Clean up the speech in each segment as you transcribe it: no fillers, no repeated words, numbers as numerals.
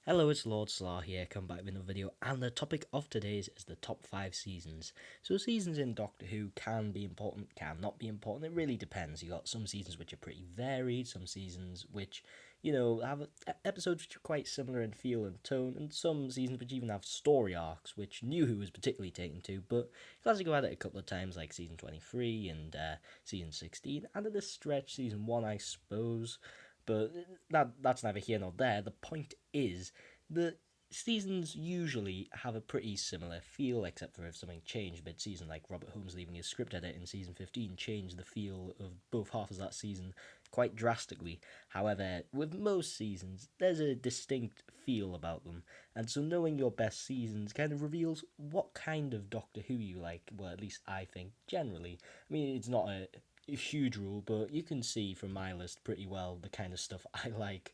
Hello, it's Lord Slaw here, come back with another video, and the topic of today's is the top 5 seasons. So seasons in Doctor Who can be important, can not be important, it really depends. You got some seasons which are pretty varied, some seasons which, have episodes which are quite similar in feel and tone, and some seasons which even have story arcs, which New Who was particularly taken to, but glad to go at it a couple of times, like season 23 and season 16, and at this stretch, season 1, I suppose. But that's neither here nor there. The point is that seasons usually have a pretty similar feel, except for if something changed mid-season, like Robert Holmes leaving his script edit in season 15 changed the feel of both halves of that season quite drastically. However, with most seasons, there's a distinct feel about them, and so knowing your best seasons kind of reveals what kind of Doctor Who you like. Well, at least I think generally. I mean, it's not a huge rule, but you can see from my list pretty well the kind of stuff I like.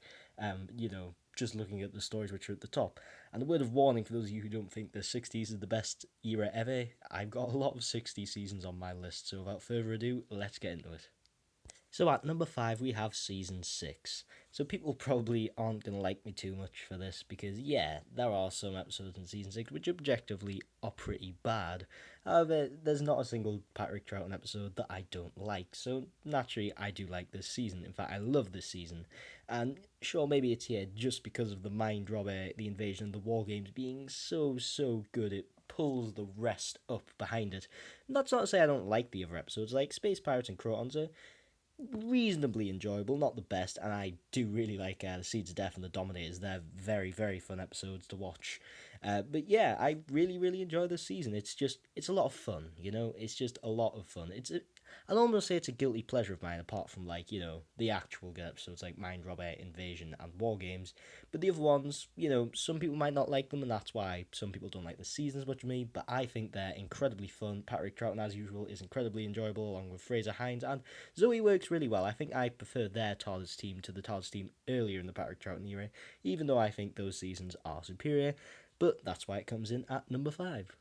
Just looking at the stories which are at the top. And a word of warning for those of you who don't think the 60s is the best era ever, I've got a lot of 60s seasons on my list, so without further ado, let's get into it. So at number 5 we have season 6. So people probably aren't going to like me too much for this because yeah, there are some episodes in season 6 which objectively are pretty bad. However, there's not a single Patrick Troughton episode that I don't like. So naturally I do like this season. In fact, I love this season. And sure, maybe it's here just because of the mind robber, the invasion, and the war games being so good. It pulls the rest up behind it. And that's not to say I don't like the other episodes, like Space Pirates and Crotons are reasonably enjoyable, not the best, and I do really like the Seeds of Death and the Dominators. They're very fun episodes to watch. But yeah, I really enjoy this season. It's a lot of fun, It's just a lot of fun. I'll almost say it's a guilty pleasure of mine, apart from like the actual good episodes like Mind Robber, Invasion, and War Games. But the other ones, some people might not like them, and that's why some people don't like the season as much as me. But I think they're incredibly fun. Patrick Troughton, as usual, is incredibly enjoyable, along with Fraser Hines, and Zoe works really well. I think I prefer their TARDIS team to the TARDIS team earlier in the Patrick Troughton era, even though I think those seasons are superior. But that's why it comes in at number 5.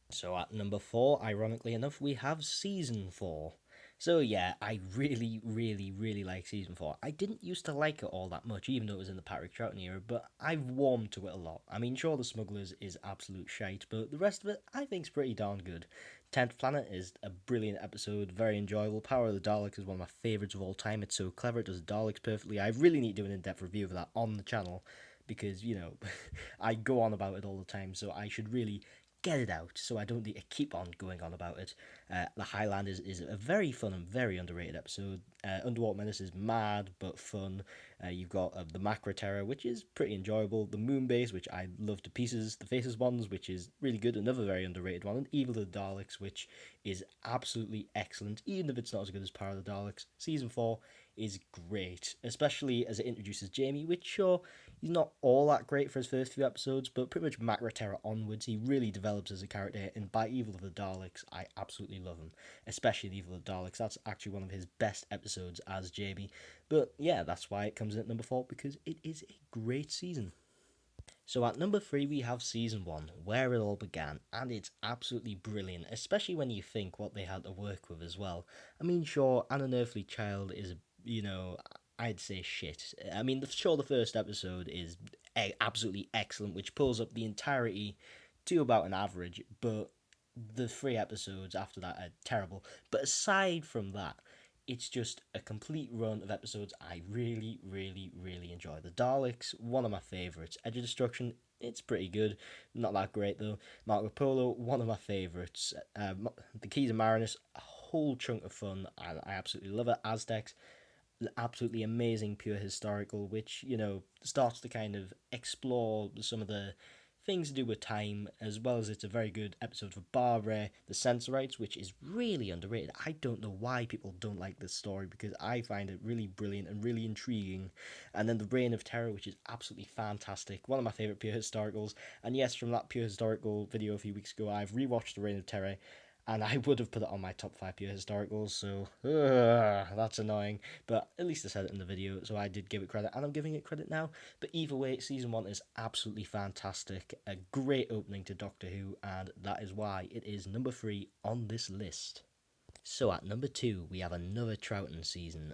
So at number 4, ironically enough, we have season 4. So yeah, I really like season 4. I didn't used to like it all that much, even though it was in the Patrick Troughton era, but I've warmed to it a lot. I mean, sure, The Smugglers is absolute shite, but the rest of it I think's pretty darn good. 10th Planet is a brilliant episode, very enjoyable. Power of the Daleks is one of my favourites of all time. It's so clever, it does Daleks perfectly. I really need to do an in-depth review of that on the channel because, I go on about it all the time, so I should really get it out so I don't need to keep on going on about it. The Highlanders is a very fun and very underrated episode. Underwater Menace is mad but fun. You've got the Macra Terror, which is pretty enjoyable. The Moon Base, which I love to pieces. The Faces ones, which is really good, another very underrated one. And Evil of the Daleks, which is absolutely excellent, even if it's not as good as Power of the Daleks. Season 4 is great, especially as it introduces Jamie, which sure, he's not all that great for his first few episodes, but pretty much Macra Terror onwards, he really develops as a character, and by Evil of the Daleks, I absolutely love him, especially in Evil of the Daleks. That's actually one of his best episodes as Jamie, but yeah, that's why it comes in at number 4, because it is a great season. So at number 3 we have season 1, Where It All Began, and it's absolutely brilliant, especially when you think what they had to work with as well. I mean, sure, An Unearthly Child is, I'd say shit. I mean, sure, the first episode is absolutely excellent, which pulls up the entirety to about an average, but the 3 episodes after that are terrible. But aside from that, it's just a complete run of episodes I really enjoy. The Daleks, one of my favourites. Edge of Destruction, it's pretty good. Not that great though. Marco Polo, one of my favourites. The Keys of Marinus, a whole chunk of fun. I absolutely love it. Aztecs, an absolutely amazing pure historical, which, starts to kind of explore some of the things to do with time, as well as it's a very good episode for Barbara, the Sensorites, which is really underrated. I don't know why people don't like this story because I find it really brilliant and really intriguing. And then the Reign of Terror, which is absolutely fantastic, one of my favourite pure historicals. And yes, from that pure historical video a few weeks ago, I've rewatched the Reign of Terror, and I would have put it on my top 5 pure historicals, so that's annoying. But at least I said it in the video, so I did give it credit, and I'm giving it credit now. But either way, season 1 is absolutely fantastic, a great opening to Doctor Who, and that is why it is number 3 on this list. So at number 2, we have another Troughton season.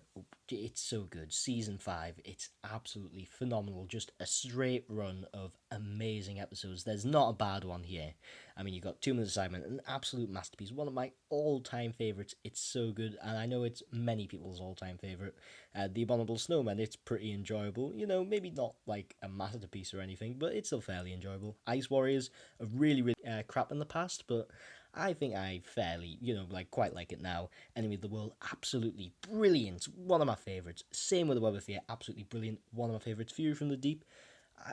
It's so good. Season 5, it's absolutely phenomenal. Just a straight run of amazing episodes. There's not a bad one here. I mean, you got 2 Minutes Assignment, an absolute masterpiece. One of my all-time favourites. It's so good, and I know it's many people's all-time favourite. The Abominable Snowman, it's pretty enjoyable. You know, maybe not like a masterpiece or anything, but it's still fairly enjoyable. Ice Warriors, a really crap in the past, but I think I fairly, quite like it now. Enemy of the World, absolutely brilliant. One of my favourites. Same with the Web of Fear, absolutely brilliant. One of my favourites. Fury from the Deep.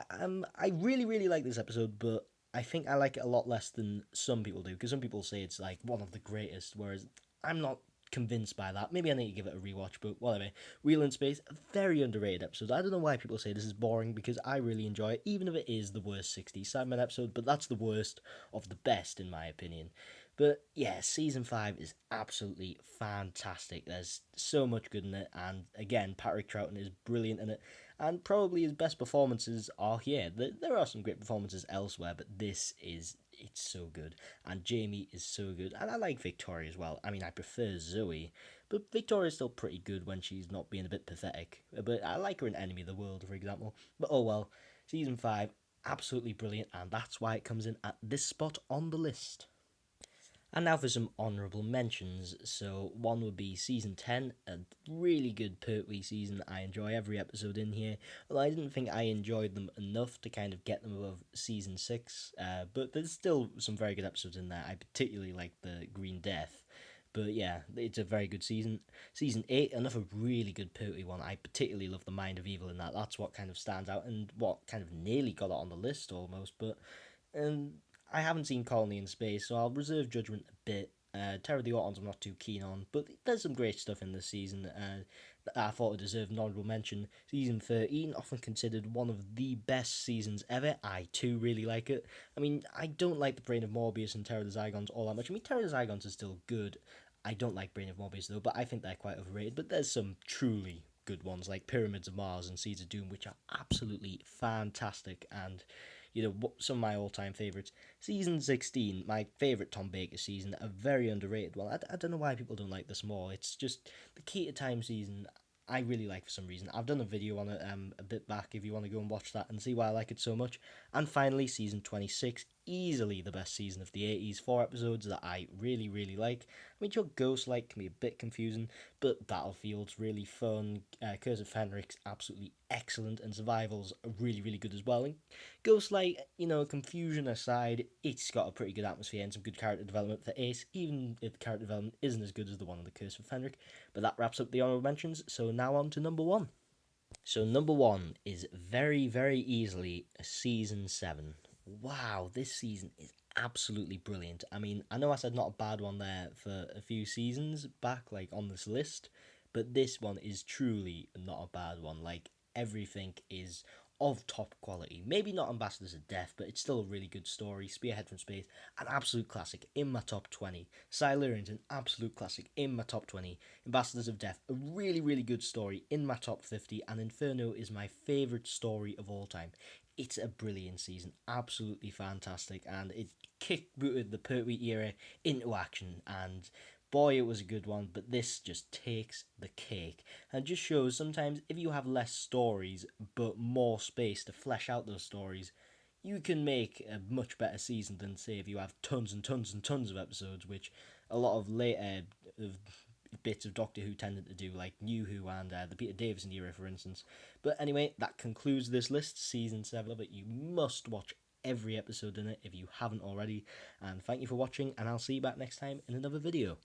I really like this episode, but I think I like it a lot less than some people do, because some people say it's like one of the greatest, whereas I'm not convinced by that. Maybe I need to give it a rewatch, but whatever. Wheel in Space, a very underrated episode. I don't know why people say this is boring, because I really enjoy it, even if it is the worst 60s Sandman episode, but that's the worst of the best, in my opinion. But yeah, season 5 is absolutely fantastic. There's so much good in it, and again, Patrick Troughton is brilliant in it, and probably his best performances are here. There are some great performances elsewhere, but it's so good, and Jamie is so good, and I like Victoria as well. I mean, I prefer Zoe, but Victoria's still pretty good when she's not being a bit pathetic. But I like her in Enemy of the World, for example. But oh well, season 5, absolutely brilliant, and that's why it comes in at this spot on the list. And now for some honourable mentions. So one would be season 10, a really good Pertwee season. I enjoy every episode in here. Well, I didn't think I enjoyed them enough to kind of get them above season 6, but there's still some very good episodes in there. I particularly like the Green Death. But yeah, it's a very good season. Season 8, another really good Pertwee one. I particularly love the Mind of Evil in that. That's what kind of stands out and what kind of nearly got it on the list almost. But um, I haven't seen Colony in Space, so I'll reserve judgment a bit. Terror of the Autons I'm not too keen on, but there's some great stuff in this season that I thought it deserved an honourable mention. Season 13, often considered one of the best seasons ever. I too really like it. I mean, I don't like the Brain of Morbius and Terror of the Zygons all that much. I mean, Terror of the Zygons is still good. I don't like Brain of Morbius though, but I think they're quite overrated. But there's some truly good ones like Pyramids of Mars and Seeds of Doom, which are absolutely fantastic, and some of my all-time favourites. Season 16, my favourite Tom Baker season, a very underrated one. I don't know why people don't like this more. It's just the Key to Time season I really like for some reason. I've done a video on it a bit back if you want to go and watch that and see why I like it so much. And finally, season 26, easily the best season of the 80s. 4 episodes that I really like. I mean, your Ghost Light can be a bit confusing, but Battlefield's really fun. Curse of Fenric's absolutely excellent, and Survival's really good as well. And Ghostlight, confusion aside, it's got a pretty good atmosphere and some good character development for Ace, even if the character development isn't as good as the one in The Curse of Fenric. But that wraps up the honourable mentions, so now on to number 1. So number 1 is very easily Season 7. Wow, this season is absolutely brilliant. I mean, I know I said not a bad one there for a few seasons back, like on this list, but this one is truly not a bad one. Like, everything is of top quality. Maybe not Ambassadors of Death, but it's still a really good story. Spearhead from Space, an absolute classic in my top 20. Silurians, an absolute classic in my top 20. Ambassadors of Death, a really good story in my top 50. And Inferno is my favourite story of all time. It's a brilliant season, absolutely fantastic, and it kick-booted the Pertwee era into action, and boy, it was a good one. But this just takes the cake and just shows sometimes if you have less stories but more space to flesh out those stories, you can make a much better season than, say, if you have tons and tons of episodes, which a lot of later bits of Doctor Who tended to do, like New Who and the Peter Davison era, for instance. But anyway, that concludes this list, season 7 of it. You must watch every episode in it if you haven't already. And thank you for watching, and I'll see you back next time in another video.